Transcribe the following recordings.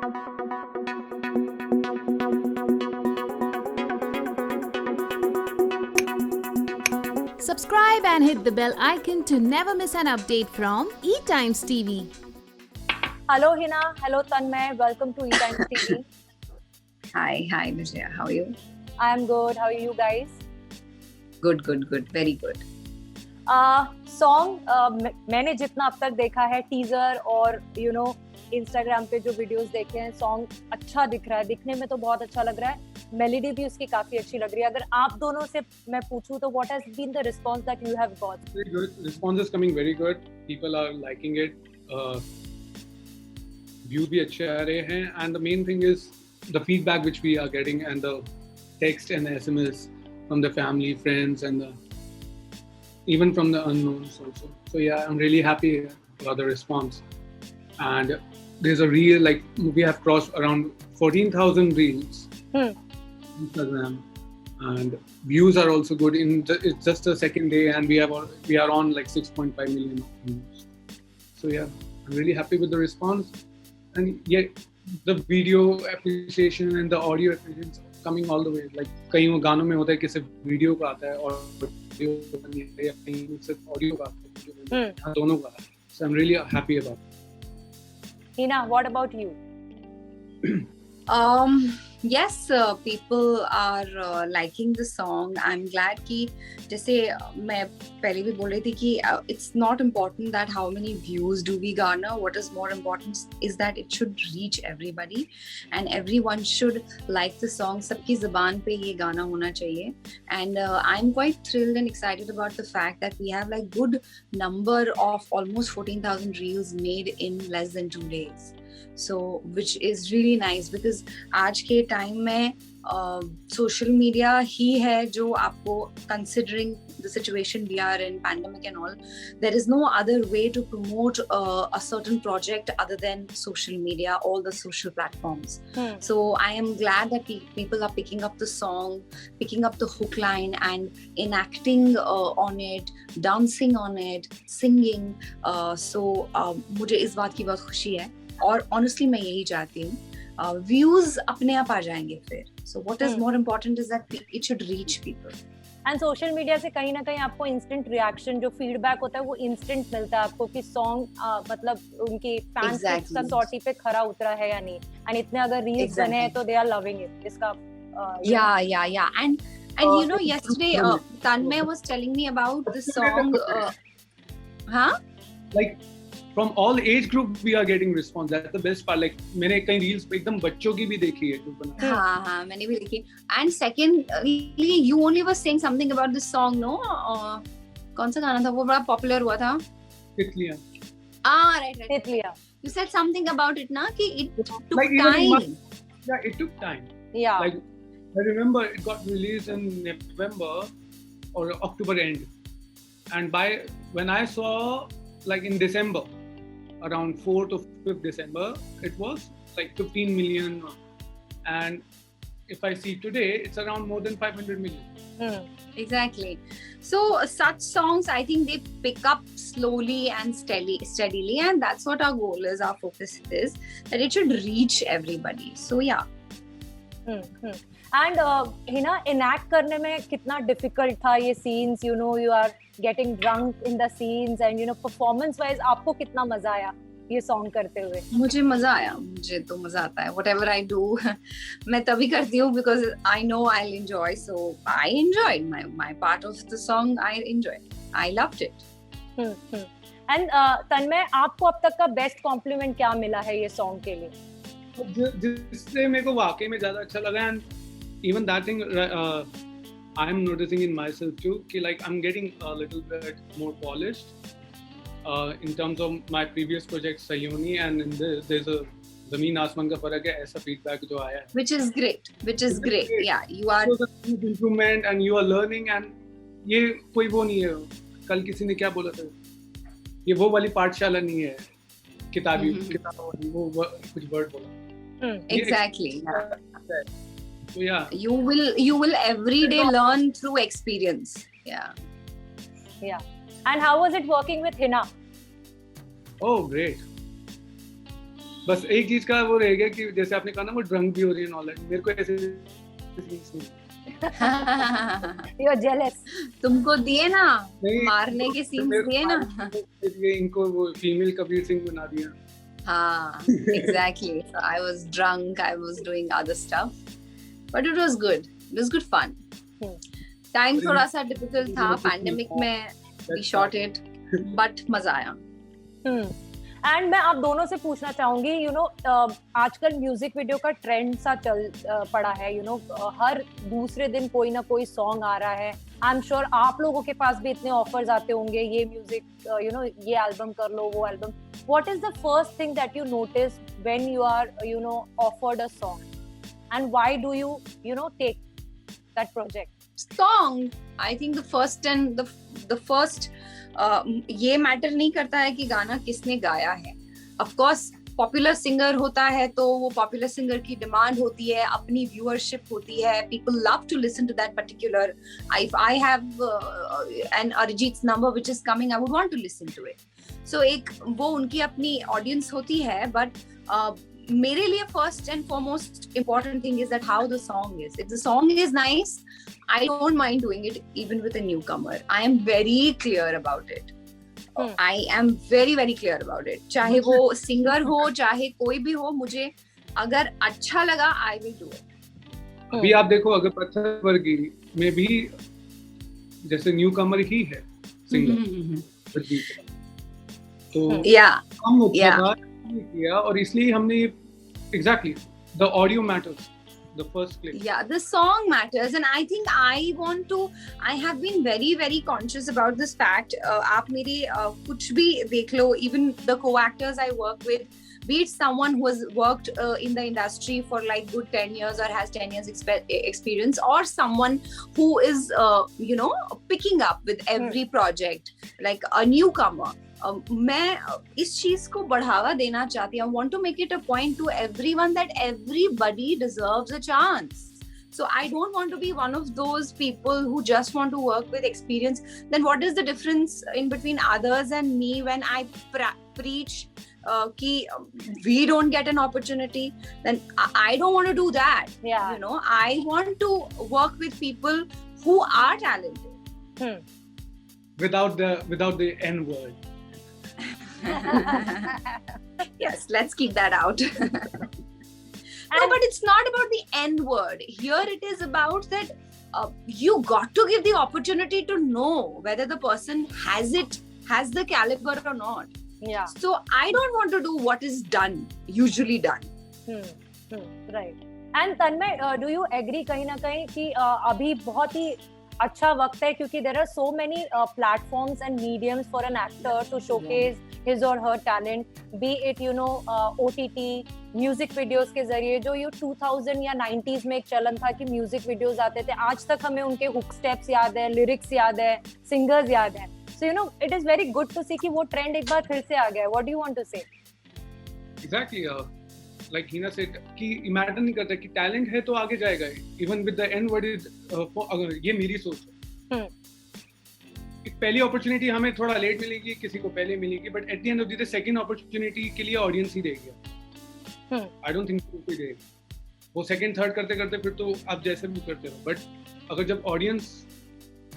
Subscribe and hit the bell icon to never miss an update from eTimes TV. Hello Hina, hello Tanmay, welcome to eTimes TV. Hi Vijaya, how are you? I am good, how are you guys? Good, very good. Song मैंने जितना अब तक देखा है teaser और Instagram पे जो videos देखे हैं, सॉन्ग अच्छा दिख रहा है, दिखने में तो बहुत अच्छा लग रहा है, मेलोडी भी उसकी काफी अच्छी लग रही है. अगर आप दोनों से मैं पूछूं तो what has been the response that you have got? Very good. Response is coming very good. People are liking it. Views भी अच्छे आ रहे हैं, and the main thing is the feedback which we are getting and the text and the SMS from the family, friends, and even from the unknowns also. So yeah, I'm really happy about the response. And there's a reel, we have crossed around 14,000 reels on Instagram, and views are also good. It's just the second day, and we are on 6.5 million views. So yeah, I'm really happy with the response, and yet the video appreciation and the audio appreciation coming all the way. कई गानों में होता है कि सिर्फ video का आता है और कहीं सिर्फ ऑडियो का आता है, दोनों का. So I'm really happy about it. Hina, what about you? Yes, people are liking the song. I'm glad कि जैसे मैं पहले भी बोल रही थी कि it's not important that how many views do we garner. What is more important is that it should reach everybody and everyone should like the song. सबकी ज़बान पे ये गाना होना चाहिए. And I'm quite thrilled and excited about the fact that we have good number of almost 14,000 reels made in less than 2 days. So which is really nice because आज के time में social media ही है जो आपको, considering the situation we are in, pandemic and all, there is no other way to promote a certain project other than social media, all the social platforms. So I am glad that people are picking up the song, picking up the hook line and enacting on it, dancing on it, singing. So मुझे इस बात की बहुत खुशी है और honestly मैं यही चाहती हूँ, व्यूज अपने आप आ जाएंगे फिर. So what is more important is that it should reach people. And social media से कहीं ना कहीं आपको इंस्टेंट रिएक्शन, जो फीडबैक होता है वो इंस्टेंट मिलता है आपको कि सॉन्ग मतलब उनकी फैंस का सॉटी पे खरा उतरा है या नहीं. एंड इतने अगर रील्स बने हैं तो दे आर लविंग इट. इसका yeah and you know, yesterday Tanmay was telling me about the song From all age group we are getting response. That's the best part. मैंने कई reels पे एकदम बच्चों की भी देखी है. हाँ मैंने भी देखी. And secondly, you only were saying something about this song, no? कौन सा गाना था वो बड़ा popular हुआ था? तितलियाँ. Right. तितलियाँ. You said something about it, na? कि it took time. Yeah, it took time. Yeah. I remember it got released in November or October end, and when I saw in December, around 4th or 5th December, it was 15 million, and if I see today, it's around more than 500 million. Exactly. So such songs, I think they pick up slowly and steadily, and that's what our goal is, our focus is, that it should reach everybody. So yeah. And Hina, enact करने में कितना difficult था ये scenes, you are getting drunk in the scenes, and performance wise आपको कितना मजा आया ये song करते हुए? मुझे मजा आया, मुझे तो मजा आता है. Whatever I do, मैं तभी करती हूँ because I know I'll enjoy. So I enjoyed my part of the song. I enjoyed. I loved it. And तन्मय, आपको अब तक का best compliment क्या मिला है ये song के लिए? जिससे मेरे को वाकई में ज्यादा अच्छा लगा, and even that thing I am noticing in myself too, कि I'm getting a little bit more polished in terms of my previous project Sayoni, and in this there's a ज़मीन आसमान का फर्क है, ऐसा feedback जो आया है. Which is great. Yeah, you are improvement and you are learning, and ये कोई वो नहीं है. कल किसी ने क्या बोला था, ये वो वाली पाठशाला नहीं है, किताबों वो कुछ वर्ड बोला. Exactly. So yeah, you will every day learn through experience. Yeah. And how was it working with Hina? Oh, great. बस एक चीज का वो रह गया कि जैसे आपने कहा ना वो ड्रंक भी हो रही है नॉलेज, मेरे को ऐसे scenes नहीं। You are jealous. तुमको दिए ना नहीं, मारने के सीन्स मेरे दिए ना। ये इनको वो फीमेल कबीर सिंह बना दिया। हाँ, exactly. So I was drunk, I was doing other stuff, but it was good. It was good fun. Time थोड़ा सा difficult था, pandemic में we shot it, but मजा आया. एंड मैं आप दोनों से पूछना चाहूंगी, यू नो आजकल म्यूजिक वीडियो का ट्रेंड सा चल पड़ा है, यू नो हर दूसरे दिन कोई ना कोई सॉन्ग आ रहा है। आई एम श्योर आप लोगों के पास भी इतने ऑफर्स आते होंगे, ये म्यूजिक यू नो ये एल्बम कर लो, वो album. What is the first thing that you notice when you are you know offered a song and why do you you know take that project? Song, I think the first ये matter नहीं करता है कि गाना किसने गाया है। Of course, popular singer होता है तो वो पॉपुलर सिंगर की डिमांड होती है, अपनी व्यूअरशिप होती है, people love to listen to that particular. If I have an Arijit's number which is coming, I would want to listen to it. So एक वो उनकी अपनी ऑडियंस होती है, but मेरे लिए first and foremost important thing is that how the song is. If the song is nice, I don't mind doing it even with a newcomer. I am very clear about it. I am very very clear about it. चाहे वो singer हो चाहे कोई भी हो, मुझे अगर अच्छा लगा I will do it. अभी आप देखो अगर पत्थर वर्गी में भी जैसे न्यू कमर ही है सिंगर, तो Yeah. किया और इसलिए हमने exactly the audio matters, the first clip. Yeah, the song matters, and I think I have been very very conscious about this fact. आप मेरे कुछ भी देख लो, even the co-actors I work with, be it someone who has worked in the industry for like good 10 years or has 10 years experience, or someone who is you know picking up with every project like a newcomer. मैं इस चीज को बढ़ावा देना चाहती हूँ. I want to make it a point to everyone that everybody deserves a chance. So I don't want to be one of those people who just want to work with experience. Then what is the difference in between others and me when I preach कि we don't get an opportunity? Then I don't want to do that. Yeah. You know, I want to work with people who are talented. Without the N word. Yes, let's keep that out. No, but it's not about the N word. Here it is about that you got to give the opportunity to know whether the person has the caliber or not. Yeah. So I don't want to do what is usually done. Right. And Tanmay, do you agree कहीं ना कहीं कि अभी बहुत ही अच्छा वक्त है, क्योंकि there are so many platforms and mediums for an actor to showcase his or her talent, be it you know OTT, music videos के जरिए, जो ये 2000 या 90s में एक चलन था कि म्यूजिक वीडियोस आते थे, आज तक हमें उनके हुक स्टेप्स याद है, लिरिक्स याद है, सिंगर्स याद है. So you know it is very good to see कि वो ट्रेंड एक बार फिर से आ गया है. What do you want to say? Exactly. Like Hina said, कि imagine नहीं करता कि talent है तो आगे जाएगा. Even with the N word is ये मेरी सोच है. एक पहली अपॉर्चुनिटी हमें थोड़ा लेट मिलेगी, किसी को पहले मिलेगी, but at the end of the day second opportunity के लिए ऑडियंस ही देगी. आई डोंट थिंक कोई देगा. वो सेकंड थर्ड करते करते फिर तो आप जैसे भी करते रहो, बट अगर जब ऑडियंस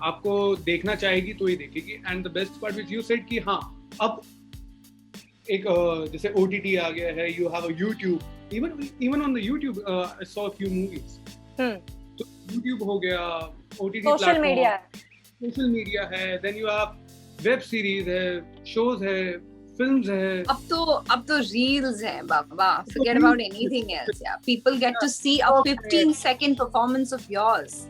आपको देखना चाहेगी तो ही देखेगी. And the best part which you said कि हाँ अब एक जैसे OTT आ गया है, you have a YouTube, even on the YouTube I saw a few movies. तो YouTube हो गया, OTT सोशल मीडिया है, then you have web series है, shows है, films है. अब तो reels है बाबा. Forget about anything else. Yeah, people get to see a 15-second performance of yours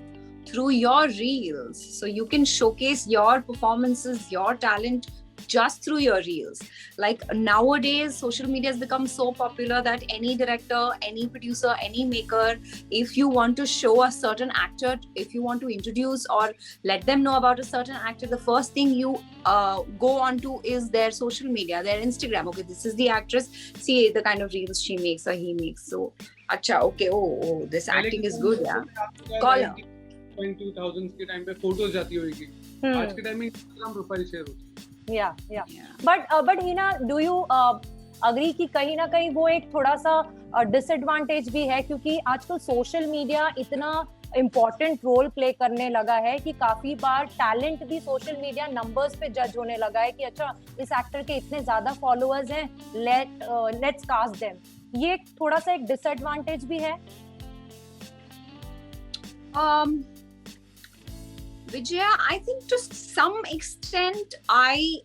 through your reels, so you can showcase your performances, your talent just through your reels. Like nowadays social media has become so popular that any director, any producer, any maker, if you want to show a certain actor, if you want to introduce or let them know about a certain actor, the first thing you go on to is their social media, their Instagram. Okay, this is the actress, see the kind of reels she makes or he makes. So acha, okay, oh this acting is good. Yeah, call her. 2000s के time पे photos जाती होगी, आज के time में Instagram profile share होती है. Yeah. But Hina, do you agree कि कहीं ना कहीं वो एक थोड़ा सा डिसएडवांटेज भी है, क्योंकि आजकल सोशल मीडिया इतना इम्पोर्टेंट रोल प्ले करने लगा है कि काफी बार टैलेंट भी सोशल मीडिया नंबर्स पे जज होने लगा है कि अच्छा इस एक्टर के इतने ज्यादा फॉलोअर्स हैं, लेट्स कास्ट देम। ये थोड़ा सा एक डिसएडवांटेज भी है। Vijaya, I think to some extent I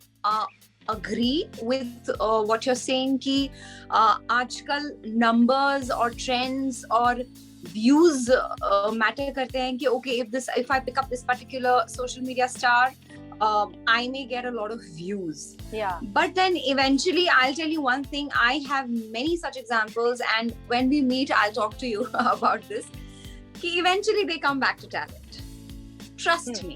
agree with what you're saying कि आजकल numbers और trends और views matter करते हैं कि okay, if I pick up this particular social media star, I may get a lot of views. Yeah. But then eventually I'll tell you one thing, I have many such examples, and when we meet I'll talk to you about this, कि eventually they come back to talent. Trust me.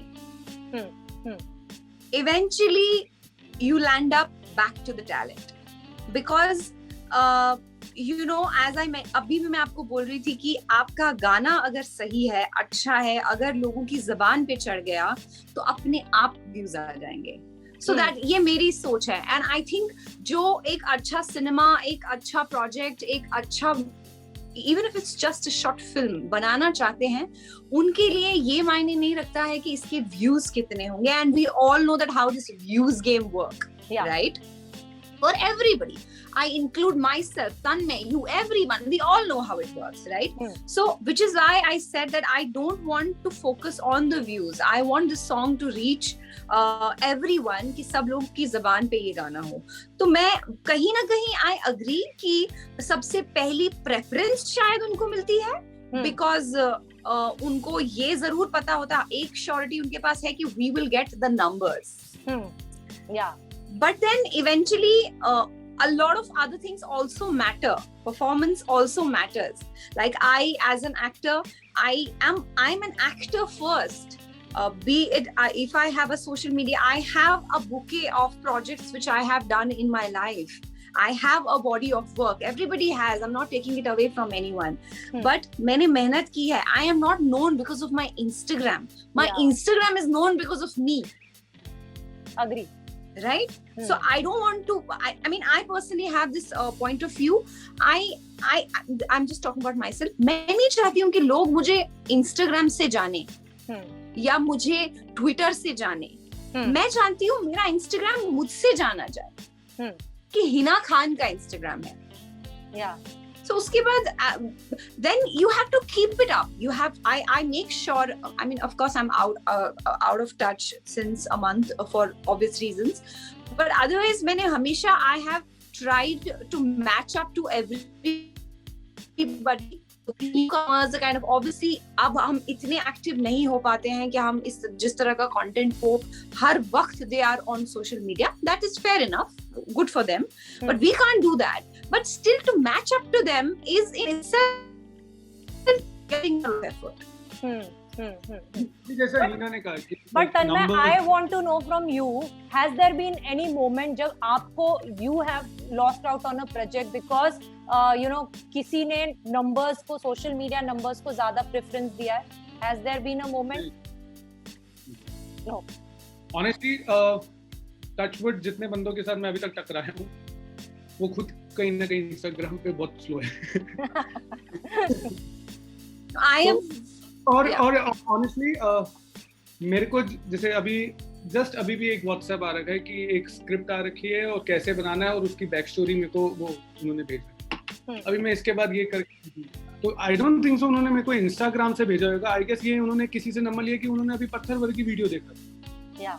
Eventually you land up back to the talent, because you know, as I अभी भी मैं आपको बोल रही थी कि आपका गाना अगर सही है, अच्छा है, अगर लोगों की जबान पे चढ़ गया तो अपने आप व्यूज आ जाएंगे। So that ये मेरी सोच है, and I think जो एक अच्छा सिनेमा, एक अच्छा प्रोजेक्ट, एक अच्छा even if it's just a short film बनाना चाहते हैं, उनके लिए ये मायने नहीं रखता है कि इसके views कितने होंगे, and we all know that how this views game work, right? For everybody, I include myself, Tanmay, you, everyone, we all know how it works, right? So which is why I said that I don't want to focus on the views. I want the song to reach everyone, कि सब लोग की जबान पे ये गाना हो। तो मैं कहीं ना कहीं I agree कि सबसे पहली preference शायद उनको मिलती है, because उनको ये जरूर पता होता, एक surety उनके पास है कि we will get the numbers. Yeah. But then eventually a lot of other things also matter. Performance also matters. Like I, as an actor, I'm an actor first. Be it if I have a social media, I have a bouquet of projects which I have done in my life. I have a body of work. Everybody has. I'm not taking it away from anyone. But मैंने मेहनत की है. I am not known because of my Instagram. My Instagram is known because of me. Agree. Right? So I don't want to, I mean, I personally have this point of view. I'm just talking about myself. मैं नहीं चाहती हूँ कि लोग मुझे Instagram से जाने या मुझे Twitter से जाने. मैं चाहती हूँ मेरा Instagram मुझसे जाना जाए कि हिना खान का Instagram है. Yeah. So उसके बाद then you have to keep it up. You have, I make sure, I mean, of course I'm out of touch since a month for obvious reasons, but otherwise मैंने हमेशा I have tried to match up to everybody. Newcomers kind of, obviously अब हम इतने active नहीं हो पाते हैं कि हम इस जिस तरह का कंटेंट को हर वक्त they are on social media. That is fair enough, good for them, but we can't do that. But still to match up to them is in itself getting a lot of effort. जैसा हीना ने कहा कि But Tanmay, I want to know from you, has there been any moment जब आपको you have lost out on a project because you know किसी ने numbers को, social media numbers को ज़्यादा preference दिया है? Has there been a moment? No. Honestly, touch wood, जितने बंदों के साथ मैं अभी तक टकराया हूँ, वो खुद कहीं ना कहीं Instagram पे बहुत स्लो है. I am. और honestly, मेरे को जैसे अभी भी एक WhatsApp आ रखा है कि एक स्क्रिप्ट आ रखी है और कैसे बनाना है और उसकी बैक स्टोरी मेरे को वो उन्होंने भेजा. अभी मैं इसके बाद ये कर, तो आई डोंट थिंक सो उन्होंने मेरे को Instagram से भेजा होगा. आई गेस ये उन्होंने किसी से नंबर लिया कि उन्होंने अभी पत्थर वर्ग की वीडियो देखा. Yeah.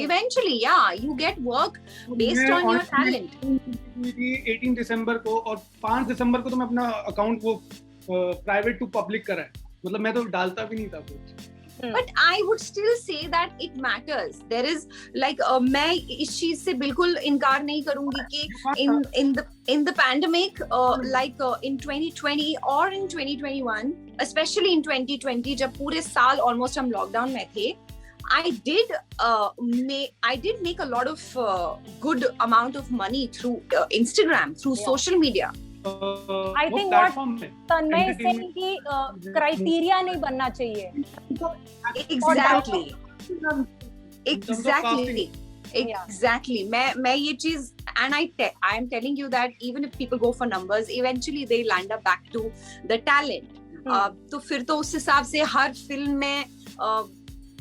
Eventually, yeah, you get work based on your talent. 18 दिसंबर को और 5 दिसंबर को तो मैं अपना अकाउंट वो प्राइवेट टू पब्लिक करा है. मतलब मैं तो डालता भी नहीं था कुछ. But I would still say that it matters. There is like मैं इस चीज से बिल्कुल इनकार नहीं करूंगी कि in the pandemic, like in 2020 or in 2021, especially in 2020 जब पूरे साल almost हम लॉकडाउन में थे, I did make a lot of good amount of money through Instagram, through social media. I think what Tanmay is saying कि criteria नहीं बनना चाहिए. Exactly. Exactly. मैं ये चीज, and I am telling you that even if people go for numbers, eventually they land up back to the talent. तो फिर तो उस हिसाब से हर फिल्म में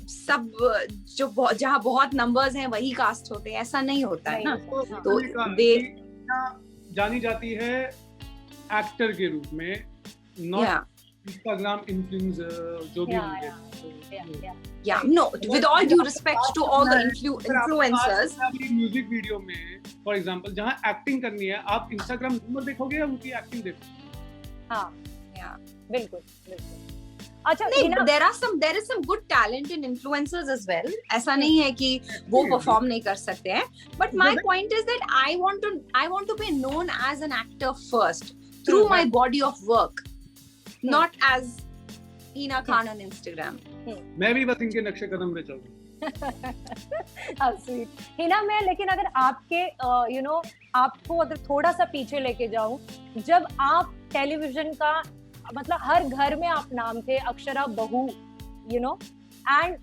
सब जो जहाँ बहुत नंबर्स हैं वही कास्ट होते हैं, ऐसा नहीं होता है ना. तो दे जानी जाती है एक्टर के रूप में, नॉट इंस्टाग्राम इन्फ्लुएंसर जो भी होंगे. Yeah, no, with all due respect to all the influencers. Music video में फॉर एग्जांपल जहाँ एक्टिंग करनी है, आप इंस्टाग्राम नंबर देखोगे या उनकी एक्टिंग देखोगे? हाँ, बिल्कुल. अच्छा, there is some good talent in influencers as well. ऐसा नहीं है कि वो perform नहीं कर सकते हैं. But my point is that I want to be known as an actor first through my body of work, not as Hina Khan on Instagram. मैं भी बस इनके नक्शे कदम पे चलूँ. स्वीट हिना. मैं लेकिन अगर आपके आपको अगर थोड़ा सा पीछे लेके जाऊं, जब आप टेलीविजन का मतलब हर घर में आप नाम थे, अक्षरा बहू, एंड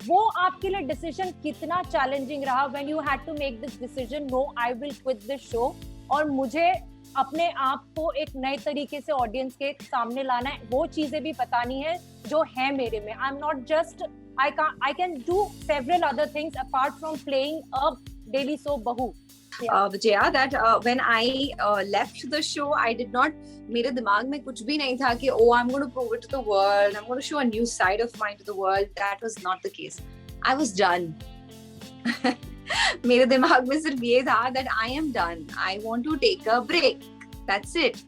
वो आपके लिए डिसीजन कितना चैलेंजिंग रहा when you had to make this decision, no I will quit this show और मुझे अपने आप को एक नए तरीके से ऑडियंस के सामने लाना है, वो चीजें भी बतानी है जो है मेरे में. I am not just I can do several other things apart from playing a daily soap Bahu. Vijaya, that when I left the show, I did not, मेरे दिमाग में कुछ भी नहीं था कि oh, I'm going to prove it to the world, I'm going to show a new side of mine to the world. That was not the case. I was done. मेरे दिमाग में सिर्फ ये था that I am done. I want to take a break. That's it.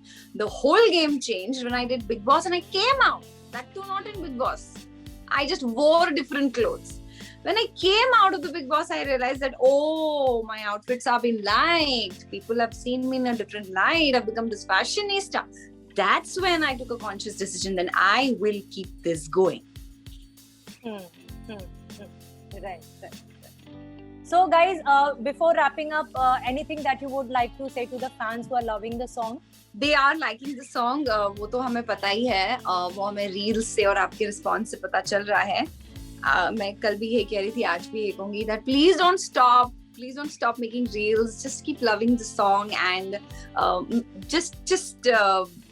The whole game changed when I did Bigg Boss and I came out. That too not in Bigg Boss. I just wore different clothes. When I came out of the Bigg Boss, I realized that, oh, my outfits are being liked. People have seen me in a different light. I've become this fashionista. That's when I took a conscious decision. Then I will keep this going. Right. So, guys, before wrapping up, anything that you would like to say to the fans who are loving the song? They are liking the song. वो तो हमें पता ही है. वो हमें reels से और आपके रिस्पॉन्स से पता चल रहा है. मैं कल भी ये कह रही थी, आज भी ये कहूंगी that please don't stop making reels. Just keep loving the song and just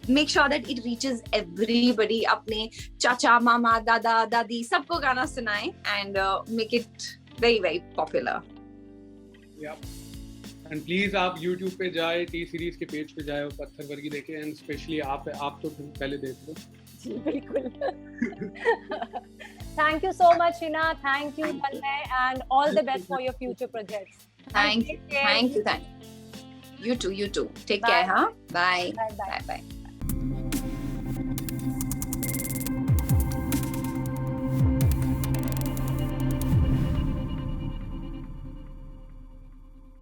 make sure that it reaches everybody. अपने चाचा, मामा, दादा, दादी सबको गाना सुनाएं and make it very very popular. Yeah. And please आप YouTube पे जाए, टी सीरीज के पेज पे जाए और पत्थर वर्गी देखें, and especially आप तो पहले देख लो. जी बिल्कुल. Thank you so much, Hina. Thank you, Tanmay, and all the best for your future projects. Thank you. You too. Take care, huh? Bye. Bye.